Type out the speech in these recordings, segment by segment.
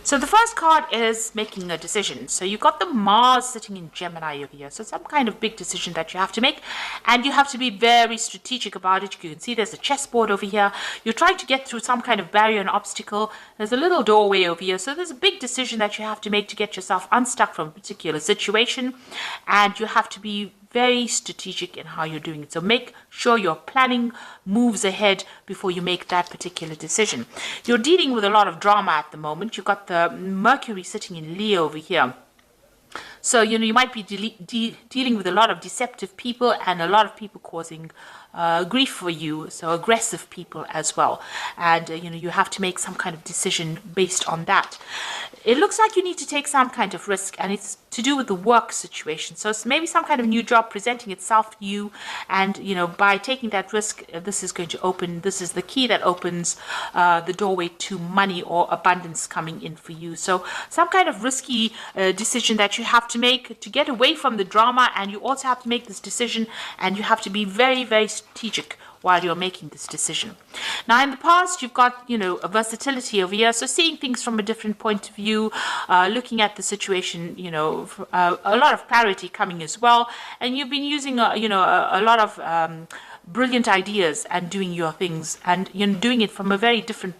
So the first card is making a decision. So you've got the Mars sitting in Gemini over here. So some kind of big decision that you have to make, and you have to be very strategic about it. You can see there's a chessboard over here. You're trying to get through some kind of barrier and obstacle. There's a little doorway over here. So there's a big decision that you have to make to get yourself unstuck from a particular situation, and you have to be very strategic in how you're doing it. So make sure you're planning moves ahead before you make that particular decision. You're dealing with a lot of drama at the moment. You've got the Mercury sitting in Leo over here. So, you might be dealing with a lot of deceptive people and a lot of people causing grief for you. So aggressive people as well. And, you have to make some kind of decision based on that. It looks like you need to take some kind of risk, and it's to do with the work situation. So it's maybe some kind of new job presenting itself to you. And, by taking that risk, this is the key that opens the doorway to money or abundance coming in for you. So some kind of risky decision that you have to make to get away from the drama, and you also have to make this decision, and you have to be very strategic while you're making this decision. Now, in the past, you've got, a versatility over here. So seeing things from a different point of view, looking at the situation, a lot of clarity coming as well. And you've been using, a lot of brilliant ideas and doing your things, and doing it from a very different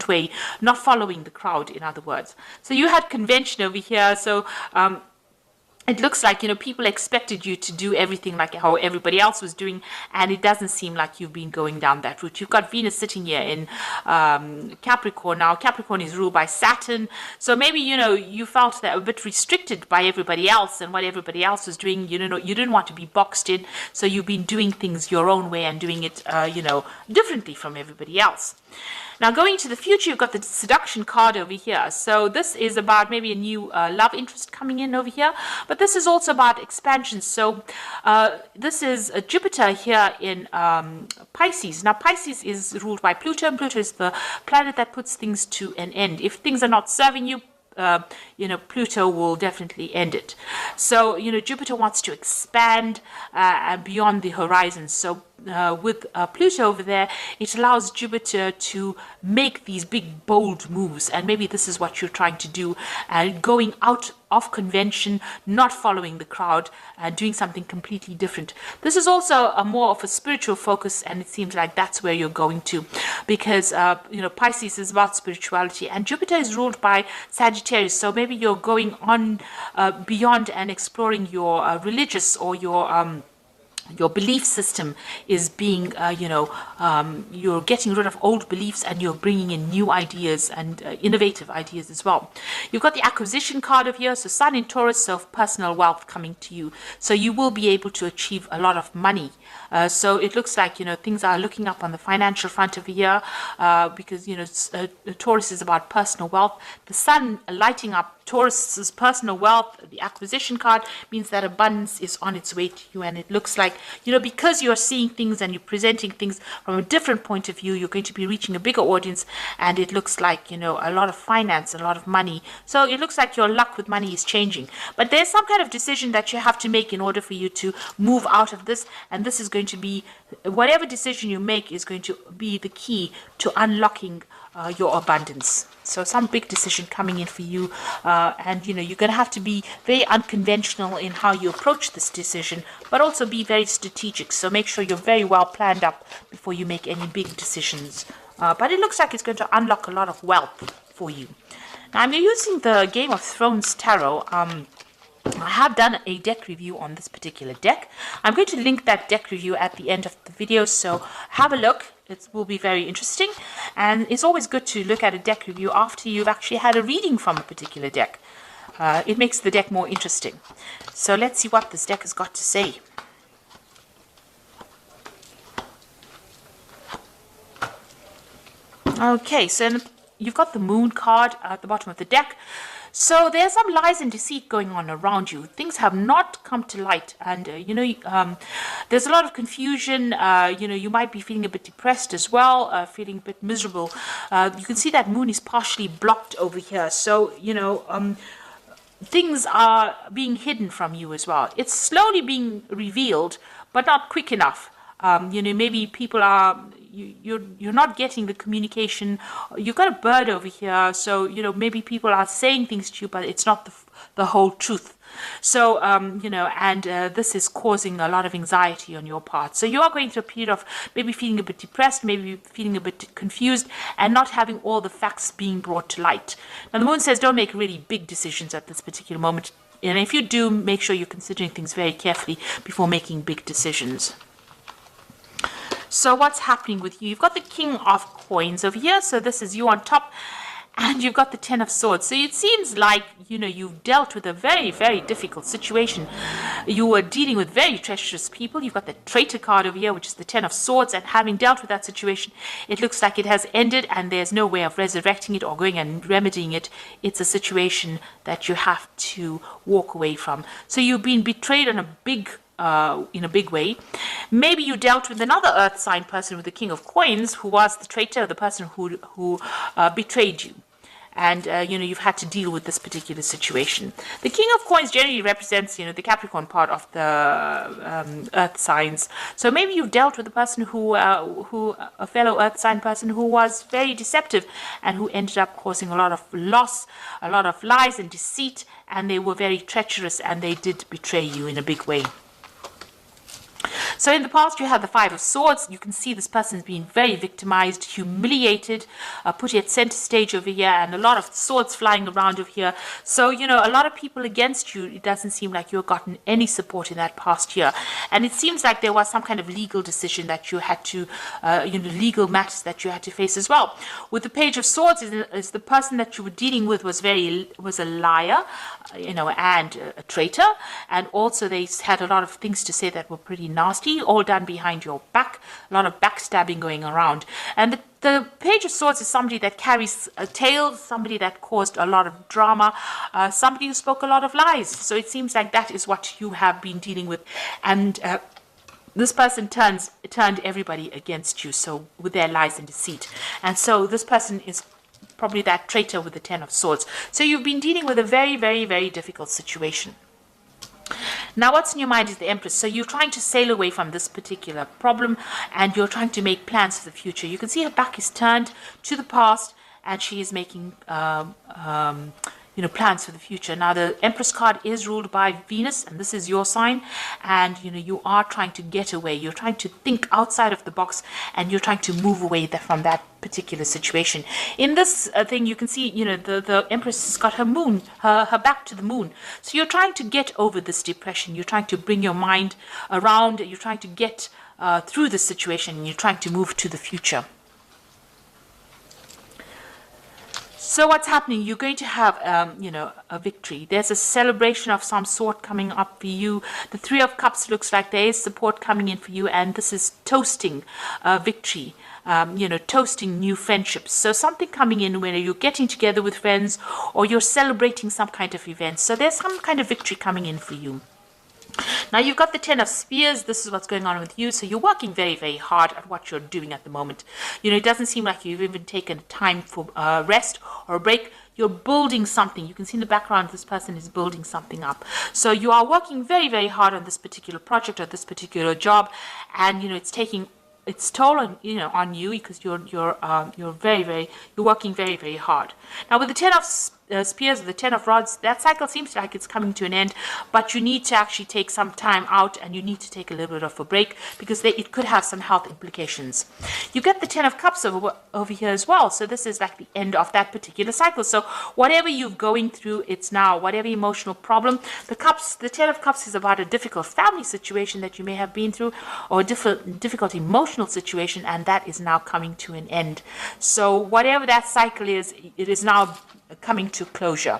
way, not following the crowd, in other words. So you had convention over here. So it looks like, people expected you to do everything like how everybody else was doing, and it doesn't seem like you've been going down that route. You've got Venus sitting here in Capricorn. Now, Capricorn is ruled by Saturn, so maybe, you felt that a bit restricted by everybody else and what everybody else was doing. You didn't want to be boxed in, so you've been doing things your own way and doing it, differently from everybody else. Now, going to the future, you've got the seduction card over here. So this is about maybe a new love interest coming in over here. But this is also about expansion. So this is Jupiter here in Pisces. Now, Pisces is ruled by Pluto. And Pluto is the planet that puts things to an end. If things are not serving you, Pluto will definitely end it. So, Jupiter wants to expand beyond the horizon. So with Pluto over there, it allows Jupiter to make these big, bold moves. And maybe this is what you're trying to do, going out of convention, not following the crowd, doing something completely different. This is also more of a spiritual focus, and it seems like that's where you're going to, because Pisces is about spirituality, and Jupiter is ruled by Sagittarius. So maybe you're going on beyond and exploring your religious or your belief system is being, you're getting rid of old beliefs and you're bringing in new ideas and innovative ideas as well. You've got the acquisition card over here. So Sun in Taurus, so personal wealth coming to you. So you will be able to achieve a lot of money. So it looks like, things are looking up on the financial front over here because, Taurus is about personal wealth. The Sun lighting up Taurus's personal wealth. The acquisition card means that abundance is on its way to you, and it looks like, because you're seeing things and you're presenting things from a different point of view, you're going to be reaching a bigger audience, and it looks like, a lot of finance, a lot of money. So it looks like your luck with money is changing, but there's some kind of decision that you have to make in order for you to move out of this, and this is going to be, whatever decision you make is going to be the key to unlocking your abundance. So some big decision coming in for you, and you're going to have to be very unconventional in how you approach this decision, but also be very strategic. So make sure you're very well planned up before you make any big decisions. But it looks like it's going to unlock a lot of wealth for you. Now, I'm using the Game of Thrones Tarot. I have done a deck review on this particular deck. I'm going to link that deck review at the end of the video, so have a look. It will be very interesting, and it's always good to look at a deck review after you've actually had a reading from a particular deck. It makes the deck more interesting. So let's see what this deck has got to say. Okay, so you've got the Moon card at the bottom of the deck. So there's some lies and deceit going on around you. Things have not come to light, and there's a lot of confusion. You might be feeling a bit depressed as well, feeling a bit miserable. You can see that Moon is partially blocked over here. So things are being hidden from you as well. It's slowly being revealed, but not quick enough. Maybe people are, you're not getting the communication. You've got a bird over here, so maybe people are saying things to you, but it's not the whole truth. So, and this is causing a lot of anxiety on your part. So you are going through a period of maybe feeling a bit depressed, maybe feeling a bit confused, and not having all the facts being brought to light. Now, the moon says don't make really big decisions at this particular moment. And if you do, make sure you're considering things very carefully before making big decisions. So what's happening with you? You've got the King of Coins over here. So this is you on top. And you've got the Ten of Swords. So it seems like, you've dealt with a very, very difficult situation. You were dealing with very treacherous people. You've got the Traitor card over here, which is the Ten of Swords. And having dealt with that situation, it looks like it has ended and there's no way of resurrecting it or going and remedying it. It's a situation that you have to walk away from. So you've been betrayed on a big in a big way. Maybe you dealt with another earth sign person with the King of Coins, who was the traitor, the person who betrayed you. And, you've had to deal with this particular situation. The King of Coins generally represents, the Capricorn part of the earth signs. So maybe you've dealt with a person who a fellow earth sign person who was very deceptive and who ended up causing a lot of loss, a lot of lies and deceit, and they were very treacherous and they did betray you in a big way. So in the past, you had the Five of Swords. You can see this person's been very victimized, humiliated, put at center stage over here, and a lot of swords flying around over here. So, a lot of people against you. It doesn't seem like you've gotten any support in that past year. And it seems like there was some kind of legal decision that you had to, legal matters that you had to face as well. With the Page of Swords, is the person that you were dealing with was a liar, and a traitor. And also they had a lot of things to say that were pretty nasty, all done behind your back, a lot of backstabbing going around. And the Page of Swords is somebody that carries a tale, somebody that caused a lot of drama, somebody who spoke a lot of lies. So it seems like that is what you have been dealing with. And this person turned everybody against you, so with their lies and deceit. And so this person is probably that traitor with the Ten of Swords. So you've been dealing with a very, very, very difficult situation. Now, what's in your mind is the Empress. So you're trying to sail away from this particular problem and you're trying to make plans for the future. You can see her back is turned to the past and she is making plans for the future. Now, the Empress card is ruled by Venus, and this is your sign. And, you are trying to get away. You're trying to think outside of the box, and you're trying to move away from that particular situation. In this thing, you can see, the Empress has got her moon, her back to the moon. So you're trying to get over this depression. You're trying to bring your mind around. You're trying to get through this situation, and you're trying to move to the future. So what's happening? You're going to have, a victory. There's a celebration of some sort coming up for you. The Three of Cups looks like there is support coming in for you, and this is toasting victory. Toasting new friendships. So something coming in where you're getting together with friends or you're celebrating some kind of event. So there's some kind of victory coming in for you. Now, you've got the Ten of Spears. This is what's going on with you. So you're working very, very hard at what you're doing at the moment. It doesn't seem like you've even taken time for rest or a break. You're building something. You can see in the background, this person is building something up. So you are working very, very hard on this particular project or this particular job. And, it's taking its toll on you because you're working very, very hard. Now, with the Ten of Spears or the Ten of Rods, that cycle seems like it's coming to an end, but you need to actually take some time out and you need to take a little bit of a break because it could have some health implications. You get the Ten of Cups over here as well, so this is like the end of that particular cycle. So whatever you're going through, it's now, whatever emotional problem, the Ten of Cups is about a difficult family situation that you may have been through or a difficult emotional situation, and that is now coming to an end. So whatever that cycle is, it is now coming to closure.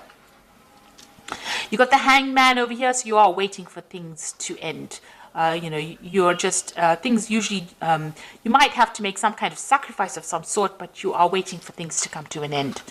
You got the Hangman over here, so you are waiting for things to end. You're just things usually you might have to make some kind of sacrifice of some sort, but you are waiting for things to come to an end.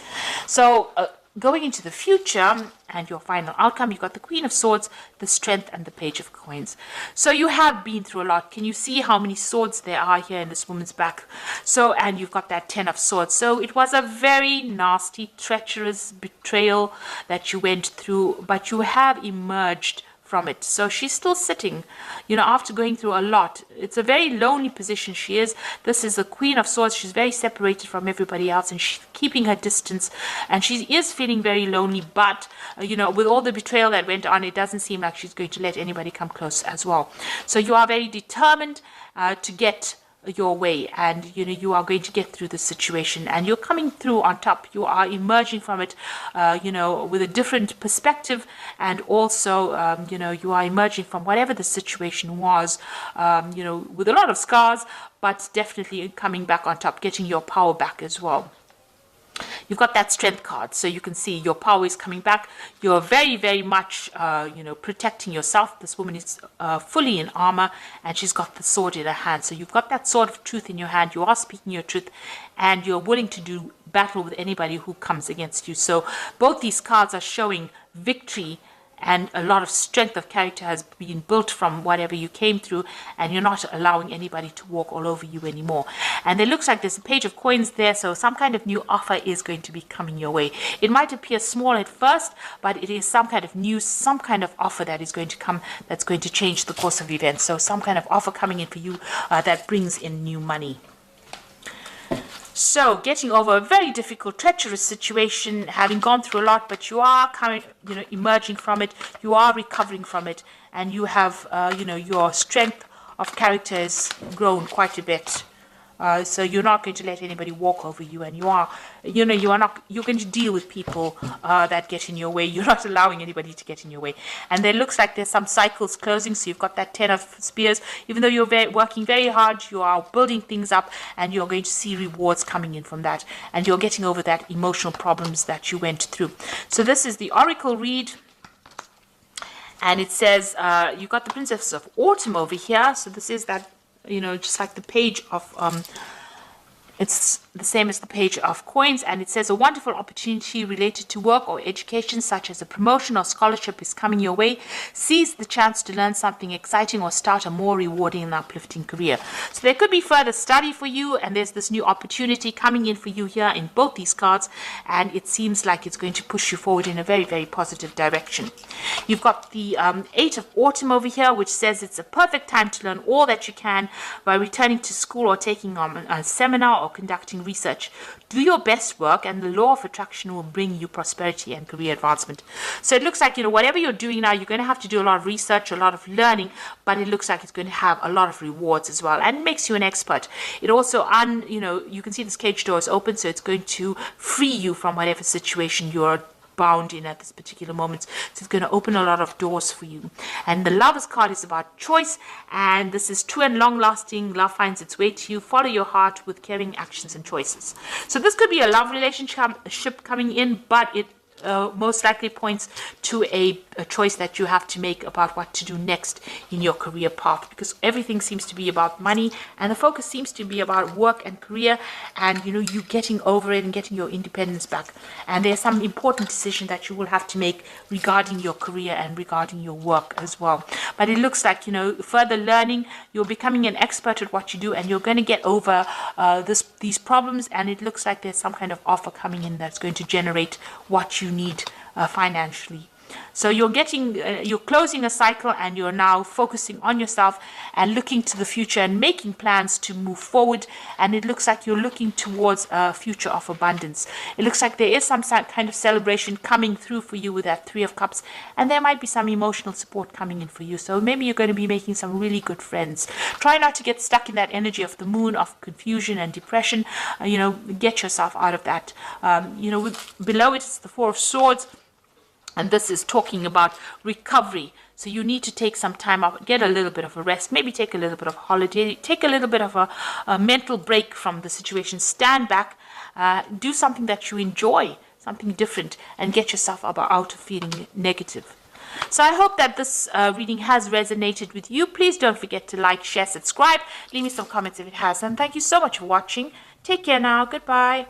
So going into the future and your final outcome, you've got the Queen of Swords, the Strength, and the Page of Coins. So you have been through a lot. Can you see how many swords there are here in this woman's back? So, and you've got that Ten of Swords. So it was a very nasty, treacherous betrayal that you went through, but you have emerged from it. So she's still sitting, after going through a lot. It's a very lonely position she is. This is the Queen of Swords. She's very separated from everybody else, and she's keeping her distance, and she is feeling very lonely. But, with all the betrayal that went on, it doesn't seem like she's going to let anybody come close as well. So you are very determined to get your way, and you are going to get through the situation, and you're coming through on top. You are emerging from it with a different perspective, and also you are emerging from whatever the situation was with a lot of scars, but definitely coming back on top, getting your power back as well. You've got that strength card, so you can see your power is coming back. You're very, very much, protecting yourself. This woman is fully in armor, and she's got the sword in her hand. So you've got that sword of truth in your hand. You are speaking your truth, and you're willing to do battle with anybody who comes against you. So both these cards are showing victory, and a lot of strength of character has been built from whatever you came through, and you're not allowing anybody to walk all over you anymore. And it looks like there's a page of coins there, so some kind of new offer is going to be coming your way. It might appear small at first, but it is some kind of news, some kind of offer that is going to come, that's going to change the course of events. So some kind of offer coming in for you that brings in new money. So getting over a very difficult, treacherous situation, having gone through a lot, but you are emerging from it, you are recovering from it, and you have, your strength of character has grown quite a bit. So you're not going to let anybody walk over you, and you're going to deal with people that get in your way. You're not allowing anybody to get in your way. And there looks like there's some cycles closing, so you've got that 10 of spears. Even though you're working very hard, you are building things up, and you're going to see rewards coming in from that. And you're getting over that emotional problems that you went through. So this is the Oracle read. And it says, you've got the Princess of Autumn over here. So this is that, just like the page of, it's the same as the page of coins, and it says a wonderful opportunity related to work or education, such as a promotion or scholarship, is coming your way. Seize the chance to learn something exciting or start a more rewarding and uplifting career. So there could be further study for you, and there's this new opportunity coming in for you here in both these cards, and it seems like it's going to push you forward in a very, very positive direction. You've got the 8 of Autumn over here, which says it's a perfect time to learn all that you can by returning to school or taking on a seminar or conducting research. Do your best work, and the law of attraction will bring you prosperity and career advancement. So it looks like, whatever you're doing now, you're going to have to do a lot of research, a lot of learning, but it looks like it's going to have a lot of rewards as well, and makes you an expert. It also, you can see this cage door is open, so it's going to free you from whatever situation you're bound in at this particular moment. So it's going to open a lot of doors for you. And the Lovers card is about choice, and this is true and long lasting. Love finds its way to you. Follow your heart with caring actions and choices. So this could be a love relationship coming in, but it most likely points to a choice that you have to make about what to do next in your career path, because everything seems to be about money, and the focus seems to be about work and career, and you getting over it and getting your independence back. And there's some important decision that you will have to make regarding your career and regarding your work as well. But it looks like further learning, you're becoming an expert at what you do, and you're going to get over these problems, and it looks like there's some kind of offer coming in that's going to generate what you need financially. So you're closing a cycle, and you're now focusing on yourself and looking to the future and making plans to move forward. And it looks like you're looking towards a future of abundance. It looks like there is some kind of celebration coming through for you with that 3 of Cups, and there might be some emotional support coming in for you. So maybe you're going to be making some really good friends. Try not to get stuck in that energy of the moon, of confusion and depression. Get yourself out of that. Below it is the 4 of Swords. And this is talking about recovery. So you need to take some time off, get a little bit of a rest, maybe take a little bit of a holiday, take a little bit of a mental break from the situation, stand back, do something that you enjoy, something different, and get yourself out of feeling negative. So I hope that this reading has resonated with you. Please don't forget to like, share, subscribe, leave me some comments if it has. And thank you so much for watching. Take care now. Goodbye.